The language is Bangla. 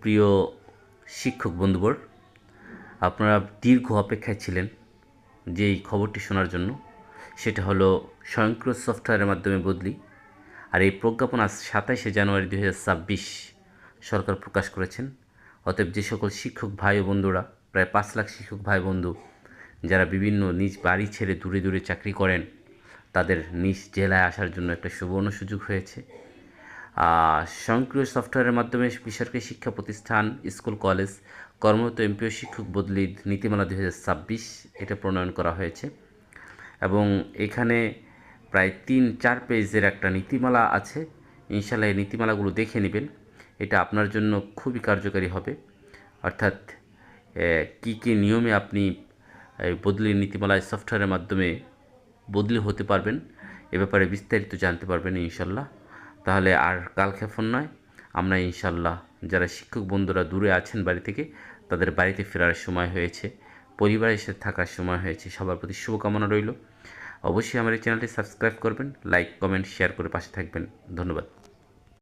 প্রিয় শিক্ষক বন্ধুবর, আপনারা দীর্ঘ অপেক্ষায় ছিলেন যে এই খবরটি শোনার জন্য। সেটা হলো স্বয়ংক্রিয় সফটওয়্যারের মাধ্যমে বদলি। আর এই প্রজ্ঞাপন আজ 27শে জানুয়ারি 2026 সরকার প্রকাশ করেছেন। অতএব যে সকল শিক্ষক ভাই ও বন্ধুরা, প্রায় 5 লাখ শিক্ষক ভাই বন্ধু যারা বিভিন্ন নিজ বাড়ি ছেড়ে দূরে দূরে চাকরি করেন, তাদের নিজ জেলায় আসার জন্য একটা সুবর্ণ সুযোগ হয়েছে। স্বয়ংক্রিয় সফটওয়্যারের মাধ্যমে বেসরকারি শিক্ষা প্রতিষ্ঠান, স্কুল, কলেজ কর্মরত এমপিও শিক্ষক বদলির নীতিমালা 2026 এটা প্রণয়ন করা হয়েছে। এবং এখানে প্রায় 3-4 পেজের একটা নীতিমালা আছে। ইনশাল্লাহ এই নীতিমালাগুলো দেখে নেবেন, এটা আপনার জন্য খুবই কার্যকারী হবে। অর্থাৎ কী কী নিয়মে আপনি বদলির নীতিমালায় সফটওয়্যারের মাধ্যমে বদলি হতে পারবেন, এ ব্যাপারে বিস্তারিত জানতে পারবেন ইনশাল্লাহ। তাহলে আর কালক্ষেপণ নয়, আমরা ইনশাল্লাহ যারা শিক্ষক বন্ধুরা দূরে আছেন বাড়ি থেকে, তাদের বাড়িতে ফেরার সময় হয়েছে, পরিবারের সাথে থাকার সময় হয়েছে। সবার প্রতি শুভকামনা রইল। অবশ্যই আমার এই চ্যানেলটি সাবস্ক্রাইব করবেন, লাইক, কমেন্ট, শেয়ার করে পাশে থাকবেন। ধন্যবাদ।